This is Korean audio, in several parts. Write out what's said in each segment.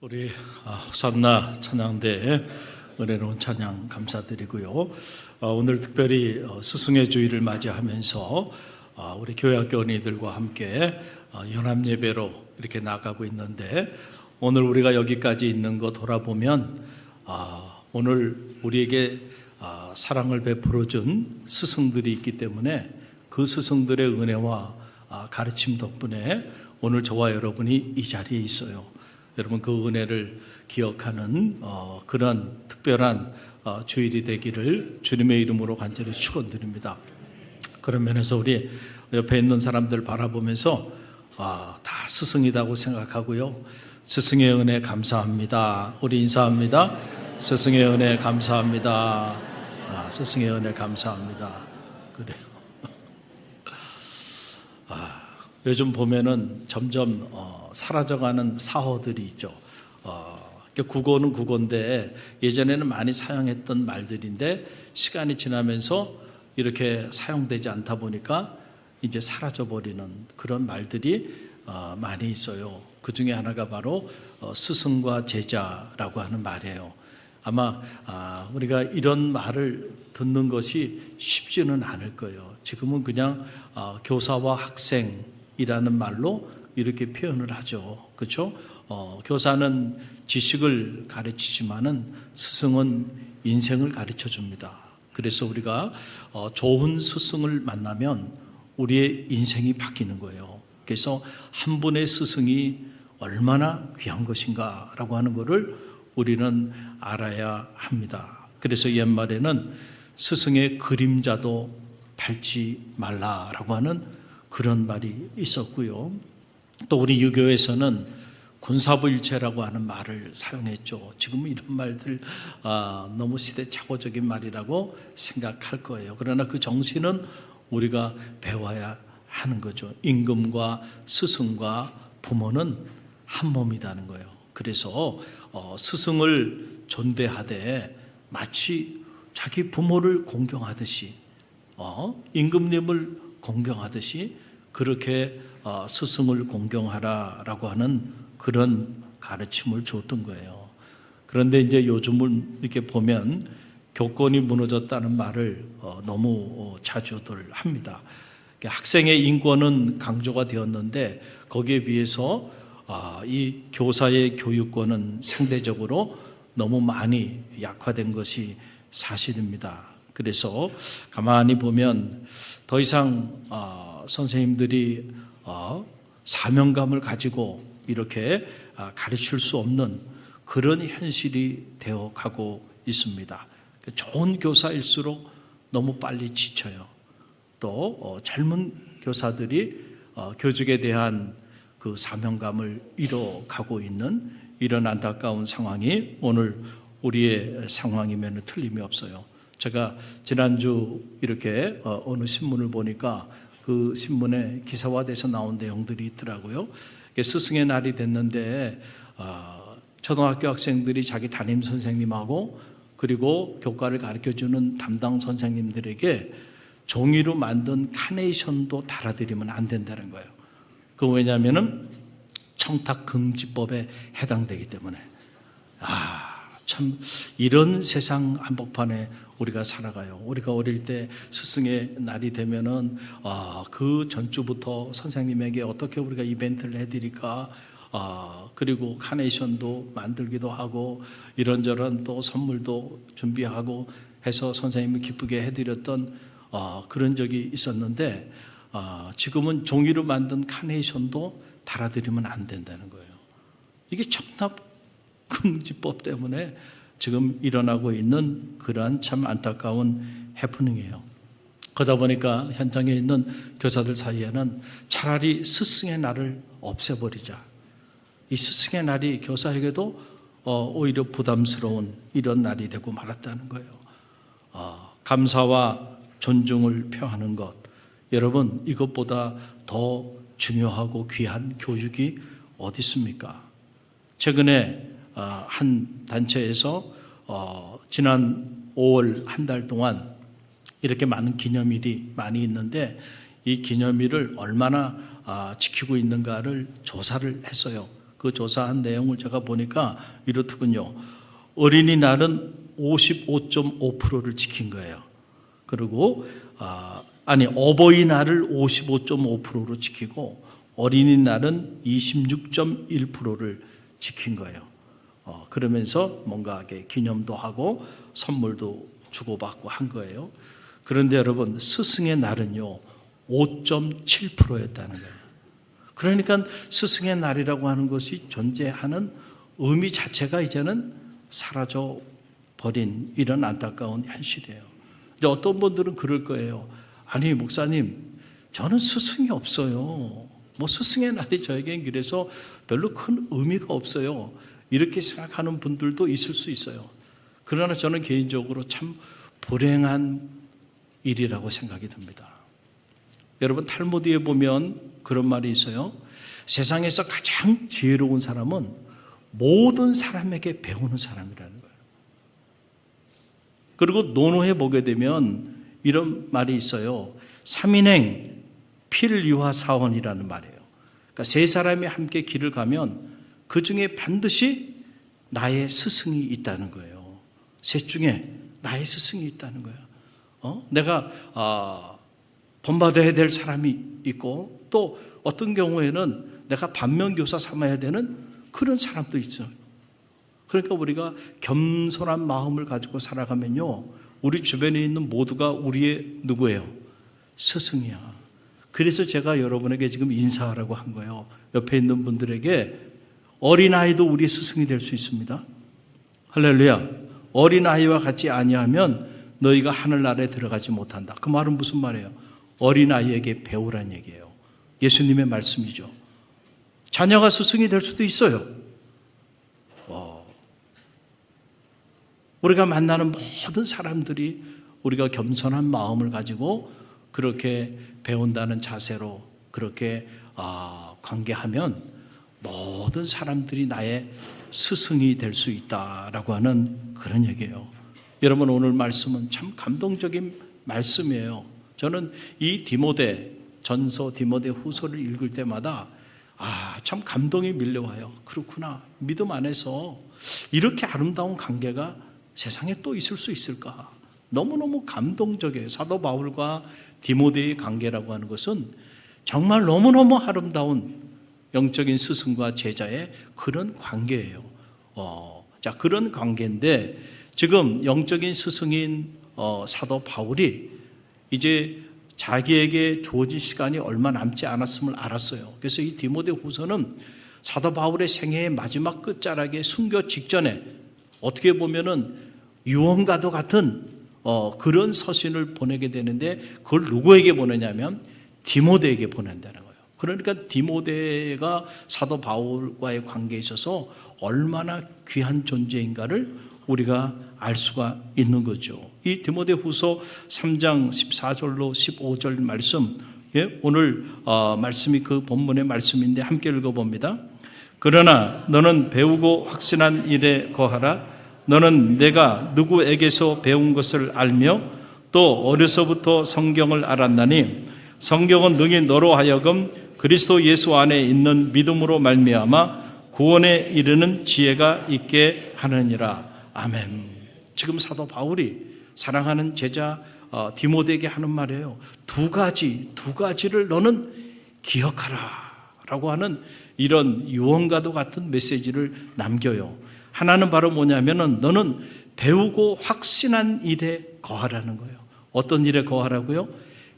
우리 호산나 찬양대에 은혜로운 찬양 감사드리고요. 오늘 특별히 스승의 주일을 맞이하면서 우리 교회학교 언니들과 함께 연합 예배로 이렇게 나가고 있는데, 오늘 우리가 여기까지 있는 거 돌아보면 오늘 우리에게 사랑을 베풀어 준 스승들이 있기 때문에 그 스승들의 은혜와 가르침 덕분에 오늘 저와 여러분이 이 자리에 있어요. 여러분, 그 은혜를 기억하는 그런 특별한 주일이 되기를 주님의 이름으로 간절히 축원드립니다. 그런 면에서 우리 옆에 있는 사람들 바라보면서 다 스승이라고 생각하고요. 스승의 은혜 감사합니다. 우리 인사합니다. 스승의 은혜 감사합니다. 스승의 은혜 감사합니다. 그래요. 요즘 보면은 점점 사라져가는 사어들이 있죠. 국어는 국어인데 예전에는 많이 사용했던 말들인데 시간이 지나면서 이렇게 사용되지 않다 보니까 이제 사라져버리는 그런 말들이 많이 있어요. 그 중에 하나가 바로 스승과 제자라고 하는 말이에요. 아마 우리가 이런 말을 듣는 것이 쉽지는 않을 거예요. 지금은 그냥 교사와 학생이라는 말로 이렇게 표현을 하죠. 그렇죠? 교사는 지식을 가르치지만은 스승은 인생을 가르쳐 줍니다. 그래서 우리가 좋은 스승을 만나면 우리의 인생이 바뀌는 거예요. 그래서 한 분의 스승이 얼마나 귀한 것인가라고 하는 것을 우리는 알아야 합니다. 그래서 옛말에는 스승의 그림자도 밟지 말라라고 하는 그런 말이 있었고요. 또 우리 유교에서는 군사부일체라고 하는 말을 사용했죠. 지금은 이런 말들 너무 시대착오적인 말이라고 생각할 거예요. 그러나 그 정신은 우리가 배워야 하는 거죠. 임금과 스승과 부모는 한 몸이라는 거예요. 그래서 스승을 존대하되 마치 자기 부모를 공경하듯이, 임금님을 공경하듯이 그렇게 스승을 공경하라라고 하는 그런 가르침을 줬던 거예요. 그런데 이제 요즘은 이렇게 보면 교권이 무너졌다는 말을 너무 자주들 합니다. 학생의 인권은 강조가 되었는데 거기에 비해서 이 교사의 교육권은 상대적으로 너무 많이 약화된 것이 사실입니다. 그래서 가만히 보면 더 이상 선생님들이 사명감을 가지고 이렇게 가르칠 수 없는 그런 현실이 되어 가고 있습니다. 좋은 교사일수록 너무 빨리 지쳐요. 또 젊은 교사들이 교직에 대한 그 사명감을 잃어가고 있는 이런 안타까운 상황이 오늘 우리의 상황이면 틀림이 없어요. 제가 지난주 이렇게 어느 신문을 보니까 그 신문에 기사화돼서 나온 내용들이 있더라고요. 스승의 날이 됐는데 초등학교 학생들이 자기 담임 선생님하고 그리고 교과를 가르쳐주는 담당 선생님들에게 종이로 만든 카네이션도 달아드리면 안 된다는 거예요. 그 왜냐하면은 청탁금지법에 해당되기 때문에. 참 이런 세상 한복판에 우리가 살아가요. 우리가 어릴 때 스승의 날이 되면은 그 전주부터 선생님에게 어떻게 우리가 이벤트를 해드릴까, 그리고 카네이션도 만들기도 하고 이런저런 또 선물도 준비하고 해서 선생님을 기쁘게 해드렸던 그런 적이 있었는데 지금은 종이로 만든 카네이션도 달아드리면 안 된다는 거예요. 이게 청탁금지법 때문에 지금 일어나고 있는 그러한 참 안타까운 해프닝이에요. 그러다 보니까 현장에 있는 교사들 사이에는 차라리 스승의 날을 없애버리자. 이 스승의 날이 교사에게도 오히려 부담스러운 이런 날이 되고 말았다는 거예요. 감사와 존중을 표하는 것, 여러분, 이것보다 더 중요하고 귀한 교육이 어디 있습니까? 최근에 한 단체에서 지난 5월 한 달 동안 이렇게 많은 기념일이 많이 있는데 이 기념일을 얼마나 지키고 있는가를 조사를 했어요. 그 조사한 내용을 제가 보니까 이렇더군요. 어린이날은 55.5%를 지킨 거예요. 그리고 어버이날을 55.5%로 지키고 어린이날은 26.1%를 지킨 거예요. 그러면서 뭔가 기념도 하고 선물도 주고받고 한 거예요. 그런데 여러분, 스승의 날은요 5.7%였다는 거예요. 그러니까 스승의 날이라고 하는 것이 존재하는 의미 자체가 이제는 사라져 버린 이런 안타까운 현실이에요. 이제 어떤 분들은 그럴 거예요. 아니 목사님, 저는 스승이 없어요. 뭐 스승의 날이 저에겐 그래서 별로 큰 의미가 없어요. 이렇게 생각하는 분들도 있을 수 있어요. 그러나 저는 개인적으로 참 불행한 일이라고 생각이 듭니다. 여러분, 탈무드에 보면 그런 말이 있어요. 세상에서 가장 지혜로운 사람은 모든 사람에게 배우는 사람이라는 거예요. 그리고 논어에 보게 되면 이런 말이 있어요. 삼인행 필유화사원이라는 말이에요. 그러니까 세 사람이 함께 길을 가면 그 중에 반드시 나의 스승이 있다는 거예요. 셋 중에 나의 스승이 있다는 거예요. 내가 본받아야 될 사람이 있고 또 어떤 경우에는 내가 반면교사 삼아야 되는 그런 사람도 있어요. 그러니까 우리가 겸손한 마음을 가지고 살아가면요, 우리 주변에 있는 모두가 우리의 누구예요? 스승이야. 그래서 제가 여러분에게 지금 인사하라고 한 거예요. 옆에 있는 분들에게 어린아이도 우리의 스승이 될 수 있습니다. 할렐루야. 어린아이와 같이 아니하면 너희가 하늘나라에 들어가지 못한다. 그 말은 무슨 말이에요? 어린아이에게 배우란 얘기예요. 예수님의 말씀이죠. 자녀가 스승이 될 수도 있어요. 우리가 만나는 모든 사람들이 우리가 겸손한 마음을 가지고 그렇게 배운다는 자세로 그렇게 관계하면 모든 사람들이 나의 스승이 될 수 있다라고 하는 그런 얘기예요. 여러분, 오늘 말씀은 참 감동적인 말씀이에요. 저는 이 디모데 전서, 디모데 후서를 읽을 때마다 참 감동이 밀려와요. 그렇구나. 믿음 안에서 이렇게 아름다운 관계가 세상에 또 있을 수 있을까? 너무너무 감동적이에요. 사도 바울과 디모데의 관계라고 하는 것은 정말 너무너무 아름다운 영적인 스승과 제자의 그런 관계예요. 그런 관계인데 지금 영적인 스승인 사도 바울이 이제 자기에게 주어진 시간이 얼마 남지 않았음을 알았어요. 그래서 이 디모데 후서는 사도 바울의 생애의 마지막 끝자락에 순교 직전에 어떻게 보면은 유언과도 같은 그런 서신을 보내게 되는데 그걸 누구에게 보내냐면 디모데에게 보낸다는 거예요. 그러니까 디모데가 사도 바울과의 관계에 있어서 얼마나 귀한 존재인가를 우리가 알 수가 있는 거죠. 이 디모데 후서 3장 14절로 15절 말씀, 오늘 말씀이 그 본문의 말씀인데 함께 읽어봅니다. 그러나 너는 배우고 확신한 일에 거하라. 너는 내가 누구에게서 배운 것을 알며 또 어려서부터 성경을 알았나니 성경은 능히 너로 하여금 그리스도 예수 안에 있는 믿음으로 말미암아 구원에 이르는 지혜가 있게 하느니라. 아멘. 지금 사도 바울이 사랑하는 제자 디모데에게 하는 말이에요. 두 가지를 너는 기억하라 라고 하는 이런 유언과도 같은 메시지를 남겨요. 하나는 바로 뭐냐면은 너는 배우고 확신한 일에 거하라는 거예요. 어떤 일에 거하라고요?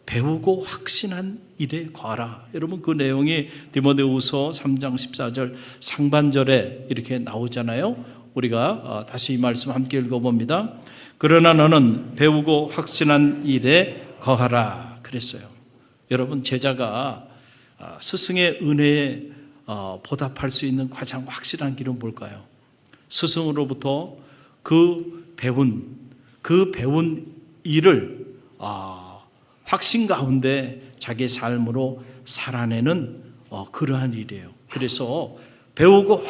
배우고 확신한 일에 거하라. 여러분, 그 내용이 디모데후서 3장 14절 상반절에 이렇게 나오잖아요. 우리가 다시 이 말씀 함께 읽어봅니다. 그러나 너는 배우고 확신한 일에 거하라 그랬어요. 여러분, 제자가 스승의 은혜에 보답할 수 있는 가장 확실한 길은 뭘까요? 스승으로부터 그 배운 일을 확신 가운데 자기의 삶으로 살아내는 그러한 일이에요. 그래서 배우고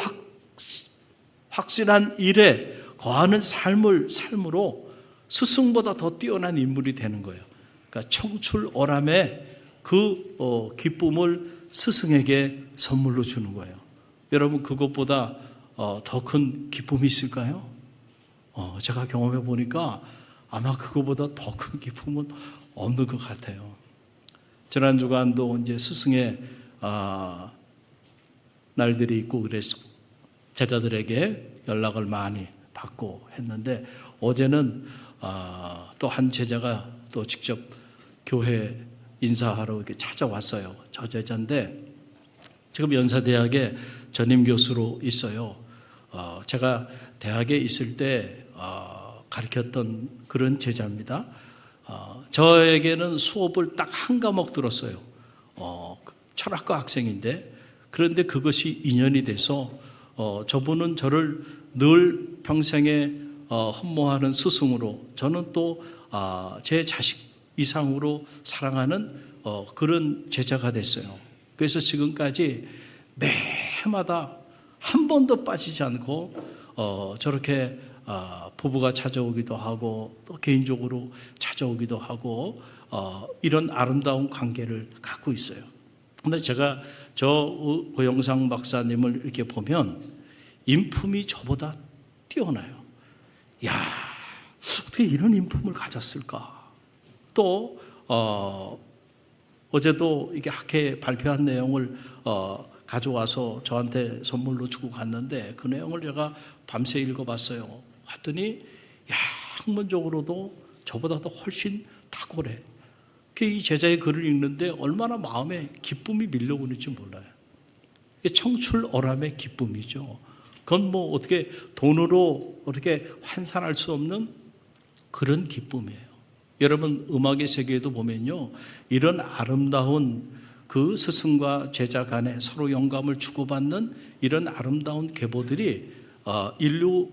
확신한 일에 거하는 삶으로 스승보다 더 뛰어난 인물이 되는 거예요. 그러니까 청출어람의 그 기쁨을 스승에게 선물로 주는 거예요. 여러분 그것보다 더 큰 기쁨이 있을까요? 제가 경험해 보니까 아마 그것보다 더 큰 기쁨은 없는 것 같아요. 지난 주간도 이제 스승의 날들이 있고 그래서 제자들에게 연락을 많이 받고 했는데, 어제는 또 한 제자가 또 직접 교회 인사하러 이렇게 찾아왔어요. 저 제자인데 지금 연사대학에 전임 교수로 있어요. 제가 대학에 있을 때 가르쳤던 그런 제자입니다. 저에게는 수업을 딱 한 과목 들었어요. 철학과 학생인데, 그런데 그것이 인연이 돼서 저분은 저를 늘 평생에 흠모하는 스승으로, 저는 또 제 자식 이상으로 사랑하는 그런 제자가 됐어요. 그래서 지금까지 매해마다 한 번도 빠지지 않고 저렇게 부부가 찾아오기도 하고 또 개인적으로 찾아오기도 하고 이런 아름다운 관계를 갖고 있어요. 근데 제가 저 고영상 박사님을 이렇게 보면 인품이 저보다 뛰어나요. 야, 어떻게 이런 인품을 가졌을까? 또 어제도 이게 학회에 발표한 내용을 가져와서 저한테 선물로 주고 갔는데, 그 내용을 제가 밤새 읽어봤어요. 봤더니 학문적으로도 저보다도 훨씬 탁월해. 이 제자의 글을 읽는데 얼마나 마음에 기쁨이 밀려오는지 몰라요. 청출어람의 기쁨이죠. 그건 뭐 어떻게 돈으로 어떻게 환산할 수 없는 그런 기쁨이에요. 여러분 음악의 세계에도 보면요, 이런 아름다운 그 스승과 제자 간에 서로 영감을 주고받는 이런 아름다운 계보들이 인류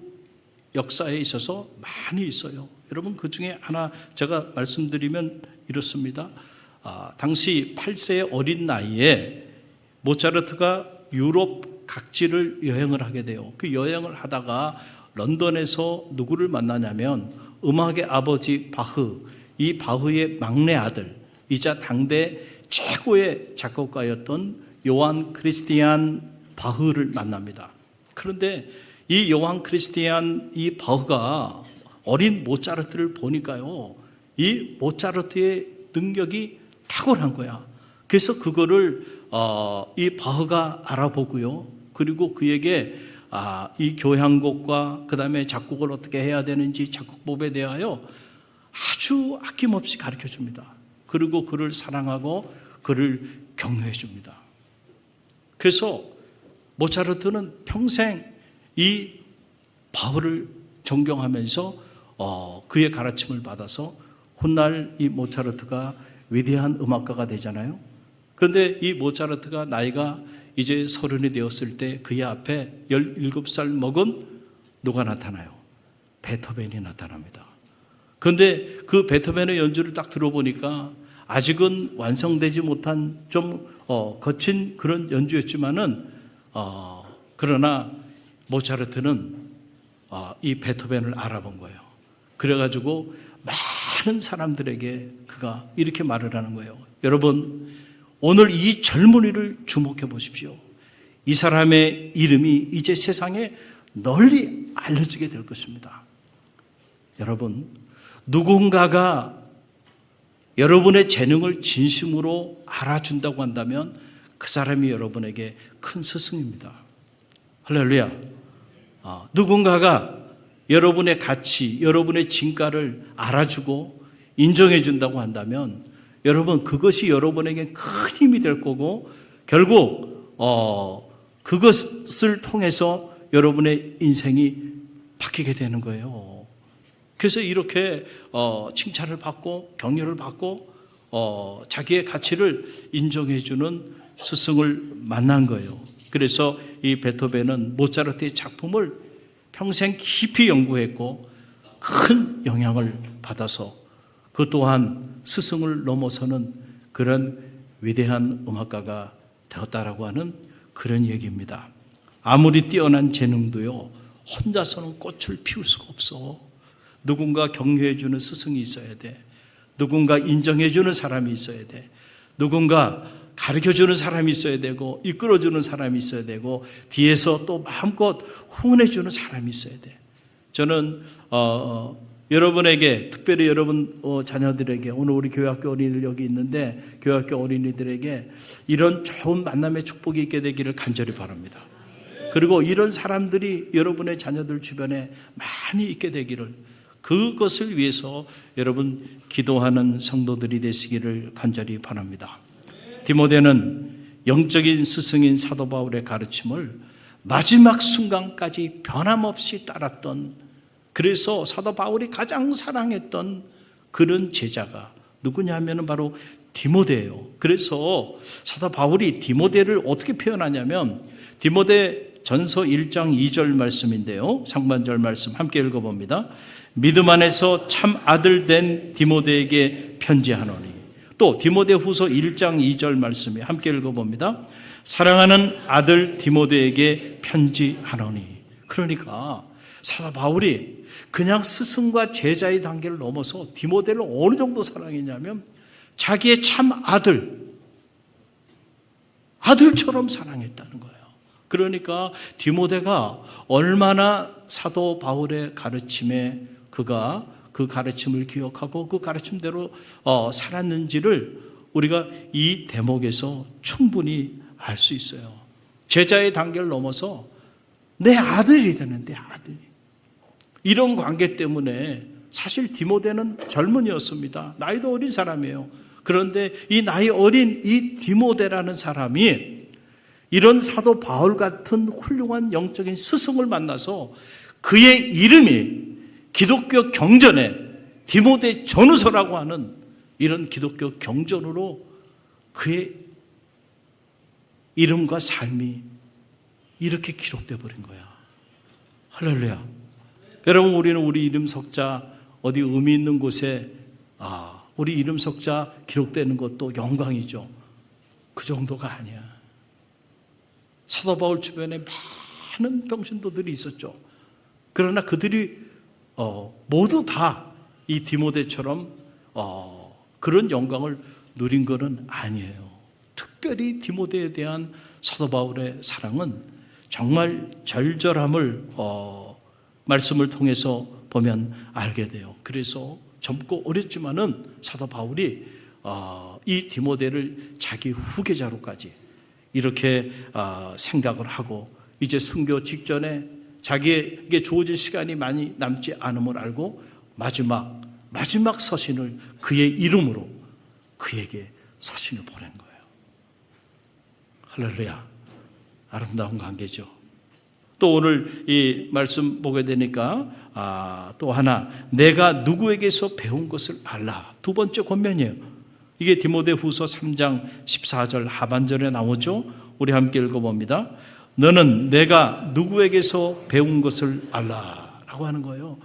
역사에 있어서 많이 있어요. 여러분 그 중에 하나 제가 말씀드리면 이렇습니다. 당시 8세의 어린 나이에 모차르트가 유럽 각지를 여행을 하게 돼요. 그 여행을 하다가 런던에서 누구를 만나냐면 음악의 아버지 바흐, 이 바흐의 막내 아들이자 당대 최고의 작곡가였던 요한 크리스티안 바흐를 만납니다. 그런데 이 요한 크리스티안 이 바흐가 어린 모차르트를 보니까요, 이 모차르트의 능력이 탁월한 거야. 그래서 그거를 이 바흐가 알아보고요, 그리고 그에게 이 교향곡과 그 다음에 작곡을 어떻게 해야 되는지 작곡법에 대하여 아주 아낌없이 가르쳐 줍니다. 그리고 그를 사랑하고 그를 격려해 줍니다. 그래서 모차르트는 평생 이 바흐를 존경하면서 그의 가르침을 받아서 훗날 이 모차르트가 위대한 음악가가 되잖아요. 그런데 이 모차르트가 나이가 이제 30이 되었을 때 그의 앞에 17살 먹은 누가 나타나요? 베토벤이 나타납니다. 그런데 그 베토벤의 연주를 딱 들어보니까 아직은 완성되지 못한 좀 거친 그런 연주였지만은 그러나 모차르트는 이 베토벤을 알아본 거예요. 그래가지고 많은 사람들에게 그가 이렇게 말을 하는 거예요. 여러분, 오늘 이 젊은이를 주목해 보십시오. 이 사람의 이름이 이제 세상에 널리 알려지게 될 것입니다. 여러분, 누군가가 여러분의 재능을 진심으로 알아준다고 한다면 그 사람이 여러분에게 큰 스승입니다. 할렐루야. 누군가가 여러분의 가치, 여러분의 진가를 알아주고 인정해 준다고 한다면 여러분, 그것이 여러분에게 큰 힘이 될 거고 결국 그것을 통해서 여러분의 인생이 바뀌게 되는 거예요. 그래서 이렇게 칭찬을 받고 격려를 받고 자기의 가치를 인정해 주는 스승을 만난 거예요. 그래서 이 베토벤은 모차르트의 작품을 평생 깊이 연구했고 큰 영향을 받아서 그 또한 스승을 넘어서는 그런 위대한 음악가가 되었다라고 하는 그런 얘기입니다. 아무리 뛰어난 재능도요, 혼자서는 꽃을 피울 수가 없어. 누군가 격려해 주는 스승이 있어야 돼. 누군가 인정해 주는 사람이 있어야 돼. 누군가 가르쳐주는 사람이 있어야 되고 이끌어주는 사람이 있어야 되고 뒤에서 또 마음껏 후원해주는 사람이 있어야 돼. 저는 여러분에게, 특별히 여러분 자녀들에게, 오늘 우리 교회학교 어린이들 여기 있는데 교회학교 어린이들에게 이런 좋은 만남의 축복이 있게 되기를 간절히 바랍니다. 그리고 이런 사람들이 여러분의 자녀들 주변에 많이 있게 되기를, 그것을 위해서 여러분 기도하는 성도들이 되시기를 간절히 바랍니다. 디모데는 영적인 스승인 사도 바울의 가르침을 마지막 순간까지 변함없이 따랐던, 그래서 사도 바울이 가장 사랑했던 그런 제자가 누구냐 하면 바로 디모데예요. 그래서 사도 바울이 디모데를 어떻게 표현하냐면 디모데 전서 1장 2절 말씀인데요, 상반절 말씀 함께 읽어봅니다. 믿음 안에서 참 아들 된 디모데에게 편지하노니. 또 디모데 후서 1장 2절 말씀에 함께 읽어봅니다. 사랑하는 아들 디모데에게 편지하노니. 그러니까 사도 바울이 그냥 스승과 제자의 단계를 넘어서 디모데를 어느 정도 사랑했냐면 자기의 참 아들처럼 사랑했다는 거예요. 그러니까 디모데가 얼마나 사도 바울의 가르침에 그가 그 가르침을 기억하고 그 가르침대로 살았는지를 우리가 이 대목에서 충분히 알 수 있어요. 제자의 단계를 넘어서 내 아들이 되는, 내 아들이. 이런 관계 때문에 사실 디모데는 젊은이였습니다. 나이도 어린 사람이에요. 그런데 이 나이 어린 이 디모데라는 사람이 이런 사도 바울 같은 훌륭한 영적인 스승을 만나서 그의 이름이 기독교 경전에 디모데 전후서라고 하는 이런 기독교 경전으로 그의 이름과 삶이 이렇게 기록되어 버린 거야. 할렐루야. 여러분, 우리는 우리 이름 석자 어디 의미 있는 곳에 우리 이름 석자 기록되는 것도 영광이죠. 그 정도가 아니야. 사도 바울 주변에 많은 평신도들이 있었죠. 그러나 그들이 모두 다 이 디모데처럼 그런 영광을 누린 것은 아니에요. 특별히 디모데에 대한 사도 바울의 사랑은 정말 절절함을 말씀을 통해서 보면 알게 돼요. 그래서 젊고 어렸지만은 사도 바울이 이 디모데를 자기 후계자로까지 이렇게 생각을 하고 이제 순교 직전에 자기에게 주어질 시간이 많이 남지 않음을 알고 마지막 서신을 그의 이름으로 그에게 서신을 보낸 거예요. 할렐루야. 아름다운 관계죠. 또 오늘 이 말씀 보게 되니까 또 하나, 내가 누구에게서 배운 것을 알라. 두 번째 권면이에요. 이게 디모데 후서 3장 14절 하반절에 나오죠. 우리 함께 읽어봅니다. 너는 내가 누구에게서 배운 것을 알라 라고 하는 거예요.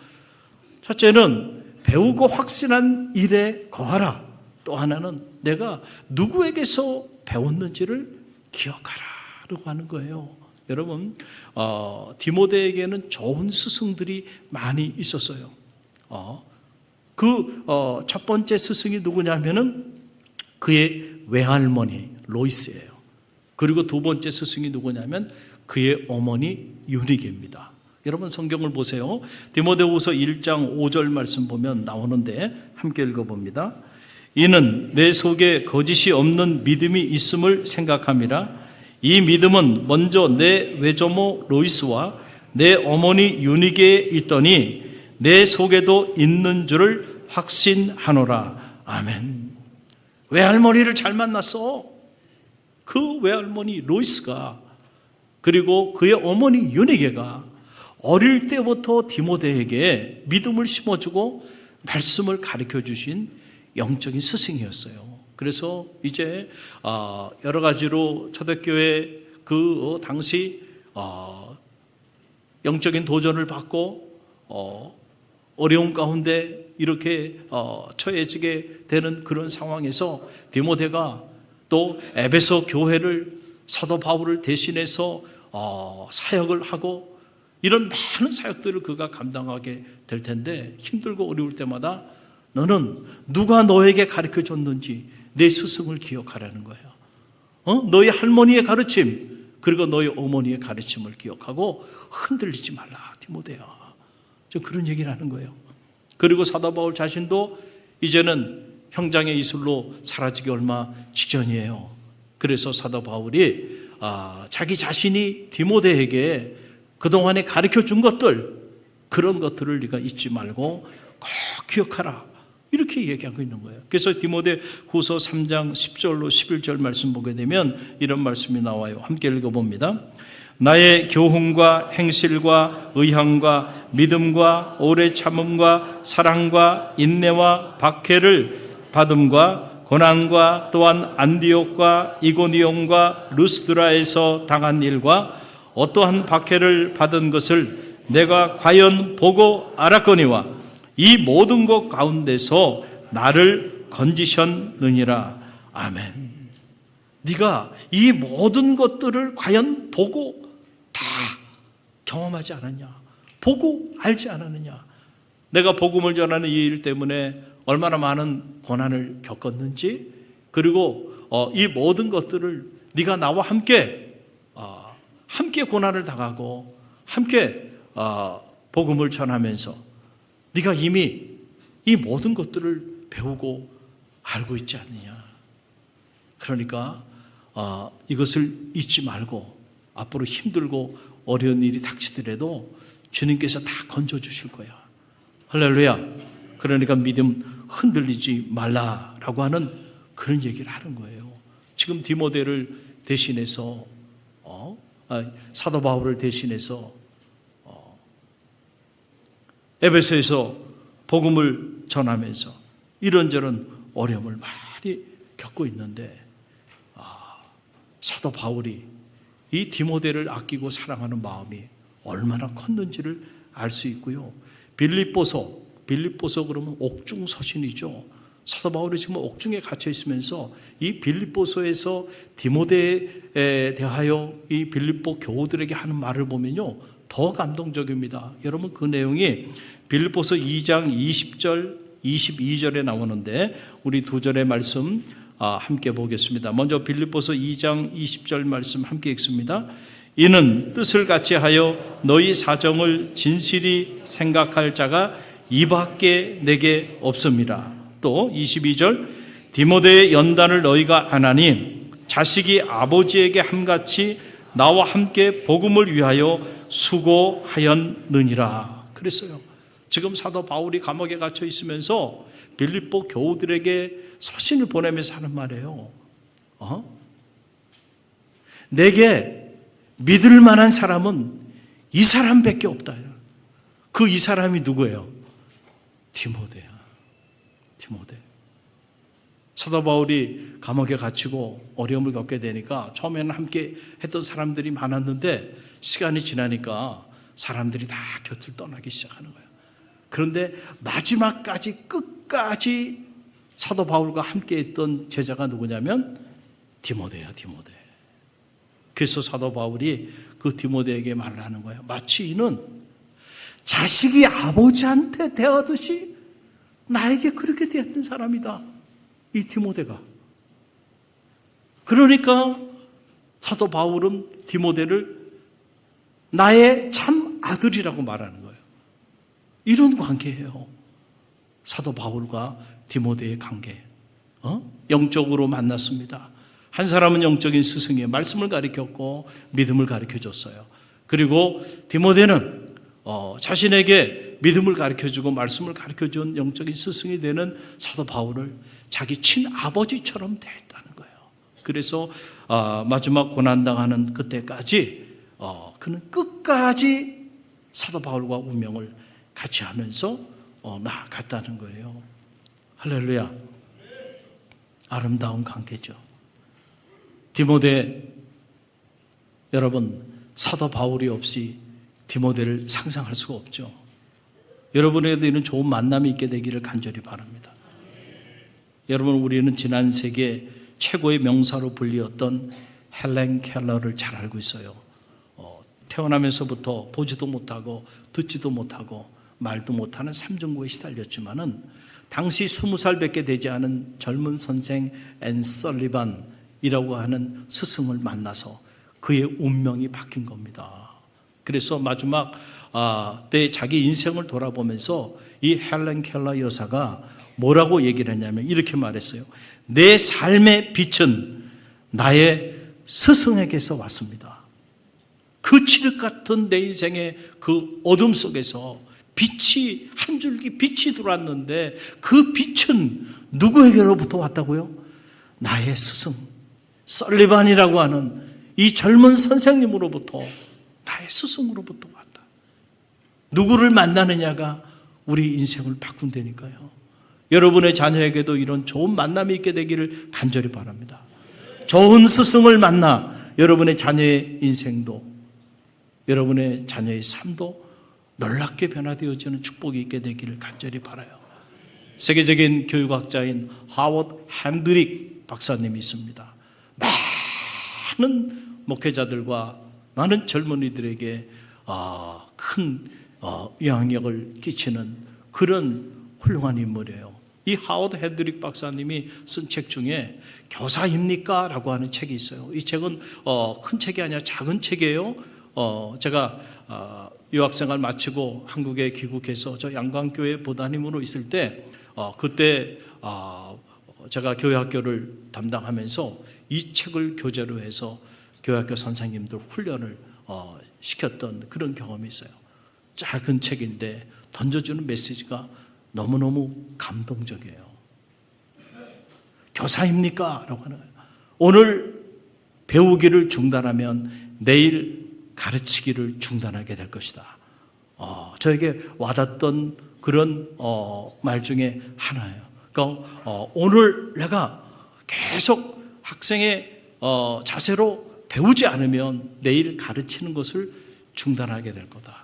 첫째는 배우고 확신한 일에 거하라. 또 하나는 내가 누구에게서 배웠는지를 기억하라 라고 하는 거예요. 여러분, 디모데에게는 좋은 스승들이 많이 있었어요. 첫 번째 스승이 누구냐면은 그의 외할머니 로이스예요. 그리고 두 번째 스승이 누구냐면 그의 어머니 유니게입니다. 여러분 성경을 보세요. 디모데후서 1장 5절 말씀 보면 나오는데 함께 읽어봅니다. 이는 내 속에 거짓이 없는 믿음이 있음을 생각함이라. 이 믿음은 먼저 내 외조모 로이스와 내 어머니 유니게에 있더니 내 속에도 있는 줄을 확신하노라. 아멘. 외할머니를 잘 만났어. 그 외할머니 로이스가, 그리고 그의 어머니 유니게가 어릴 때부터 디모데에게 믿음을 심어주고 말씀을 가르쳐 주신 영적인 스승이었어요. 그래서 이제 여러 가지로 초대교회 그 당시 영적인 도전을 받고 어려움 가운데 이렇게 처해지게 되는 그런 상황에서 디모데가 또 에베소 교회를 사도 바울을 대신해서 사역을 하고 이런 많은 사역들을 그가 감당하게 될 텐데 힘들고 어려울 때마다 너는 누가 너에게 가르쳐 줬는지 내 스승을 기억하라는 거예요. 너희 할머니의 가르침, 그리고 너희 어머니의 가르침을 기억하고 흔들리지 말라, 디모데야. 저 그런 얘기를 하는 거예요. 그리고 사도 바울 자신도 이제는 형장의 이슬로 사라지기 얼마 직전이에요. 그래서 사도 바울이 자기 자신이 디모데에게 그동안에 가르쳐 준 것들, 그런 것들을 네가 잊지 말고 꼭 기억하라, 이렇게 얘기하고 있는 거예요. 그래서 디모데 후서 3장 10절로 11절 말씀 보게 되면 이런 말씀이 나와요. 함께 읽어봅니다. 나의 교훈과 행실과 의향과 믿음과 오래 참음과 사랑과 인내와 박해를 받음과 고난과 또한 안디옥과 이고니온과 루스드라에서 당한 일과 어떠한 박해를 받은 것을 내가 과연 보고 알았거니와 이 모든 것 가운데서 나를 건지셨느니라. 아멘. 네가 이 모든 것들을 과연 보고 다 경험하지 않았냐? 보고 알지 않았느냐? 내가 복음을 전하는 이 일 때문에 얼마나 많은 고난을 겪었는지, 그리고 이 모든 것들을 네가 나와 함께 고난을 당하고 함께 복음을 전하면서 네가 이미 이 모든 것들을 배우고 알고 있지 않느냐. 그러니까 이것을 잊지 말고 앞으로 힘들고 어려운 일이 닥치더라도 주님께서 다 건져주실 거야. 할렐루야. 그러니까 믿음 흔들리지 말라라고 하는 그런 얘기를 하는 거예요. 지금 디모데를 대신해서 사도 바울을 대신해서 에베소에서 복음을 전하면서 이런저런 어려움을 많이 겪고 있는데 사도 바울이 이 디모데를 아끼고 사랑하는 마음이 얼마나 컸는지를 알 수 있고요. 빌립보서 그러면 옥중 서신이죠. 사도 바울이 지금 옥중에 갇혀 있으면서 이 빌립보서에서 디모데에 대하여 이 빌립보 교우들에게 하는 말을 보면요, 더 감동적입니다. 여러분, 그 내용이 빌립보서 2장 20절 22절에 나오는데 우리 두 절의 말씀 함께 보겠습니다. 먼저 빌립보서 2장 20절 말씀 함께 읽습니다. 이는 뜻을 같이 하여 너희 사정을 진실히 생각할 자가 이밖에 내게 없습니다. 또 22절 디모데의 연단을 너희가 안 하니 자식이 아버지에게 함같이 나와 함께 복음을 위하여 수고하였느니라. 그랬어요. 지금 사도 바울이 감옥에 갇혀 있으면서 빌립보 교우들에게 서신을 보내면서 하는 말이에요. 내게 믿을 만한 사람은 이 사람밖에 없다. 그 이 사람이 누구예요? 디모데야. 디모데. 사도 바울이 감옥에 갇히고 어려움을 겪게 되니까 처음에는 함께 했던 사람들이 많았는데 시간이 지나니까 사람들이 다 곁을 떠나기 시작하는 거예요. 그런데 마지막까지 끝까지 사도 바울과 함께 했던 제자가 누구냐면 디모데야, 디모데. 그래서 사도 바울이 그 디모데에게 말을 하는 거예요. 마치 이는 자식이 아버지한테 대하듯이 나에게 그렇게 대했던 사람이다, 이 디모데가. 그러니까 사도 바울은 디모데를 나의 참 아들이라고 말하는 거예요. 이런 관계예요. 사도 바울과 디모데의 관계. 영적으로 만났습니다. 한 사람은 영적인 스승이에요. 말씀을 가르쳤고 믿음을 가르쳐줬어요. 그리고 디모데는 자신에게 믿음을 가르쳐주고 말씀을 가르쳐준 영적인 스승이 되는 사도 바울을 자기 친아버지처럼 대했다는 거예요. 그래서 마지막 고난당하는 그때까지 그는 끝까지 사도 바울과 운명을 같이 하면서 나아갔다는 거예요. 할렐루야. 아름다운 관계죠. 디모데, 여러분, 사도 바울이 없이 디모데를 상상할 수가 없죠. 여러분에게도 이런 좋은 만남이 있게 되기를 간절히 바랍니다. 여러분, 우리는 지난 세계 최고의 명사로 불리었던 헬렌 켈러를 잘 알고 있어요. 태어나면서부터 보지도 못하고 듣지도 못하고 말도 못하는 삼중고에 시달렸지만은 당시 20살밖에 되지 않은 젊은 선생 앤 설리반, 이라고 하는 스승을 만나서 그의 운명이 바뀐 겁니다. 그래서 마지막 때 자기 인생을 돌아보면서 이 헬렌 켈러 여사가 뭐라고 얘기를 했냐면 이렇게 말했어요. 내 삶의 빛은 나의 스승에게서 왔습니다. 그 칠흑 같은 내 인생의 그 어둠 속에서 빛이, 한 줄기 빛이 들어왔는데 그 빛은 누구에게로부터 왔다고요? 나의 스승 설리반이라고 하는 이 젊은 선생님으로부터, 나의 스승으로부터 왔다. 누구를 만나느냐가 우리 인생을 바꾼다니까요. 여러분의 자녀에게도 이런 좋은 만남이 있게 되기를 간절히 바랍니다. 좋은 스승을 만나 여러분의 자녀의 인생도, 여러분의 자녀의 삶도 놀랍게 변화되어지는 축복이 있게 되기를 간절히 바라요. 세계적인 교육학자인 하워드 핸드릭 박사님이 있습니다. 많은 목회자들과 많은 젊은이들에게 큰 영향력을 끼치는 그런 훌륭한 인물이에요. 이 하워드 핸드릭 박사님이 쓴 책 중에 교사입니까? 라고 하는 책이 있어요. 이 책은 큰 책이 아니라 작은 책이에요. 제가 유학생활 마치고 한국에 귀국해서 저 양광교회 보단임으로 있을 때 그때 제가 교회학교를 담당하면서 이 책을 교재로 해서 교회학교 선생님들 훈련을 시켰던 그런 경험이 있어요. 작은 책인데 던져주는 메시지가 너무너무 감동적이에요. 교사입니까? 라고 하는 거예요. 오늘 배우기를 중단하면 내일 가르치기를 중단하게 될 것이다. 저에게 와닿던 그런 말 중에 하나예요. 그러니까 오늘 내가 계속 학생의 자세로 배우지 않으면 내일 가르치는 것을 중단하게 될 거다.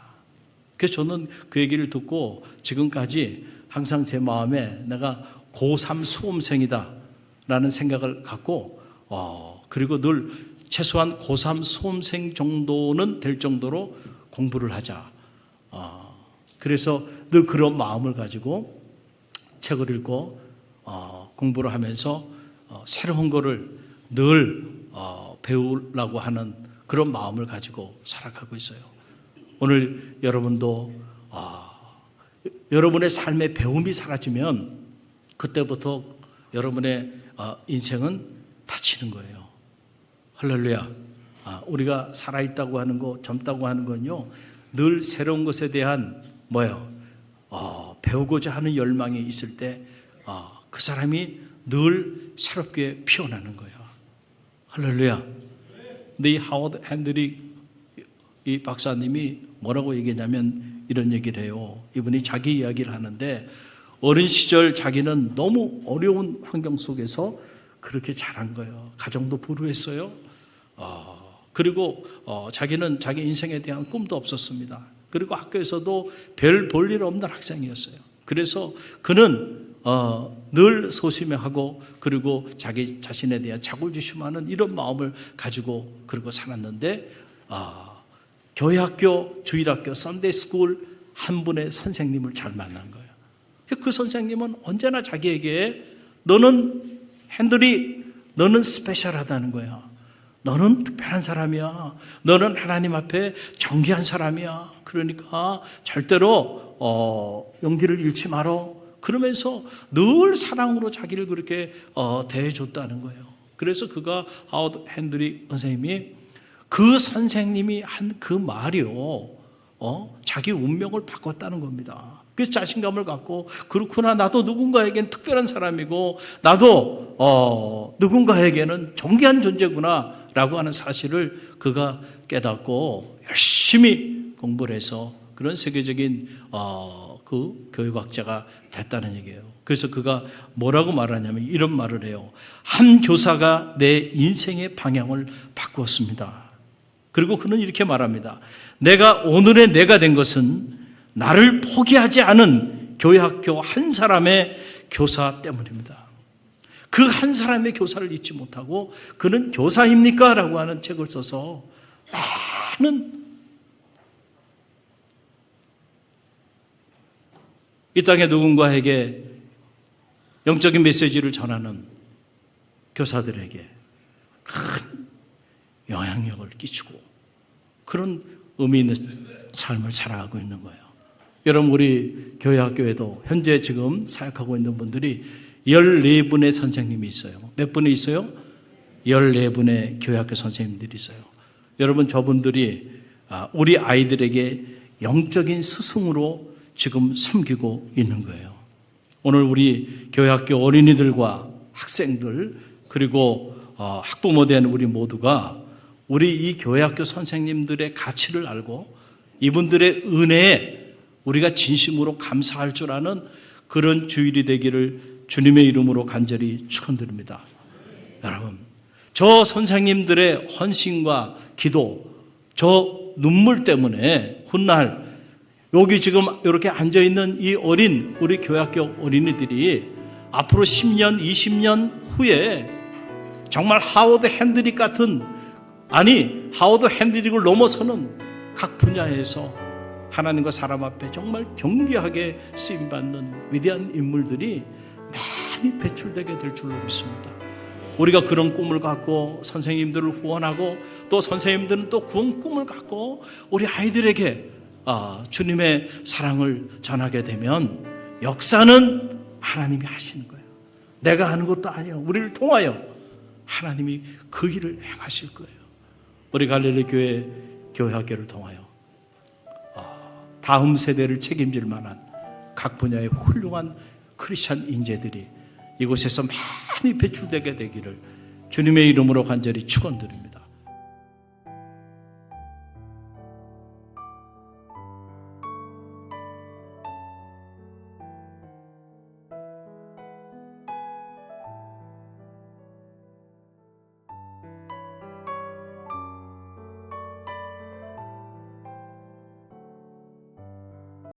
그래서 저는 그 얘기를 듣고 지금까지 항상 제 마음에 내가 고3 수험생이다 라는 생각을 갖고 그리고 늘 최소한 고3 수험생 정도는 될 정도로 공부를 하자. 그래서 늘 그런 마음을 가지고 책을 읽고 공부를 하면서 새로운 거를 늘 배우려고 하는 그런 마음을 가지고 살아가고 있어요. 오늘 여러분도 여러분의 삶의 배움이 사라지면 그때부터 여러분의 인생은 닫히는 거예요. 할렐루야. 우리가 살아있다고 하는 거, 젊다고 하는 건요, 늘 새로운 것에 대한 배우고자 하는 열망이 있을 때 그 사람이 늘 새롭게 피어나는 거예요. 할렐루야. 근데 이 하워드 핸드릭 이 박사님이 뭐라고 얘기했냐면 이런 얘기를 해요. 이분이 자기 이야기를 하는데 어린 시절 자기는 너무 어려운 환경 속에서 그렇게 자란 거예요. 가정도 불우했어요. 그리고 자기는 자기 인생에 대한 꿈도 없었습니다. 그리고 학교에서도 별 볼 일 없는 학생이었어요. 그래서 그는 늘 소심해하고 그리고 자기 자신에 대한 자골주심하는 이런 마음을 가지고 그러고 살았는데 교회학교, 주일학교, 썬데이스쿨 한 분의 선생님을 잘 만난 거예요. 그 선생님은 언제나 자기에게 너는 핸들이 너는 스페셜하다는 거야. 너는 특별한 사람이야. 너는 하나님 앞에 정귀한 사람이야. 그러니까 절대로 용기를 잃지 마라. 그러면서 늘 사랑으로 자기를 그렇게 대해줬다는 거예요. 그래서 그가 하워드 핸드릭 선생님이 그 선생님이 한 그 말이요, 자기 운명을 바꿨다는 겁니다. 그래서 자신감을 갖고 그렇구나, 나도 누군가에게는 특별한 사람이고 나도 누군가에게는 존귀한 존재구나 라고 하는 사실을 그가 깨닫고 열심히 공부를 해서 그런 세계적인 그 교육학자가 됐다는 얘기예요. 그래서 그가 뭐라고 말하냐면 이런 말을 해요. 한 교사가 내 인생의 방향을 바꾸었습니다. 그리고 그는 이렇게 말합니다. 내가 오늘의 내가 된 것은 나를 포기하지 않은 교회학교 한 사람의 교사 때문입니다. 그 한 사람의 교사를 잊지 못하고 그는 교사입니까? 라고 하는 책을 써서 많은 이 땅에 누군가에게 영적인 메시지를 전하는 교사들에게 큰 영향력을 끼치고 그런 의미 있는 삶을 살아가고 있는 거예요. 여러분, 우리 교회 학교에도 현재 지금 사역하고 있는 분들이 14분의 선생님이 있어요. 몇 분이 있어요? 14분의 교회 학교 선생님들이 있어요. 여러분, 저분들이 우리 아이들에게 영적인 스승으로 지금 섬기고 있는 거예요. 오늘 우리 교회 학교 어린이들과 학생들 그리고 학부모된 우리 모두가 우리 이 교회 학교 선생님들의 가치를 알고 이분들의 은혜에 우리가 진심으로 감사할 줄 아는 그런 주일이 되기를 주님의 이름으로 간절히 축원드립니다. 여러분, 저 선생님들의 헌신과 기도, 저 눈물 때문에 훗날 여기 지금 이렇게 앉아있는 이 어린 우리 교회학교 어린이들이 앞으로 10년, 20년 후에 정말 하워드 핸드릭 같은, 아니 하워드 핸드릭을 넘어서는 각 분야에서 하나님과 사람 앞에 정말 존귀하게 쓰임받는 위대한 인물들이 많이 배출되게 될 줄로 믿습니다. 우리가 그런 꿈을 갖고 선생님들을 후원하고 또 선생님들은 또 그런 꿈을 갖고 우리 아이들에게 주님의 사랑을 전하게 되면 역사는 하나님이 하시는 거예요. 내가 하는 것도 아니에요. 우리를 통하여 하나님이 그 일을 행하실 거예요. 우리 갈릴리 교회 학교를 통하여 다음 세대를 책임질 만한 각 분야의 훌륭한 크리스찬 인재들이 이곳에서 많이 배출되게 되기를 주님의 이름으로 간절히 축원드립니다.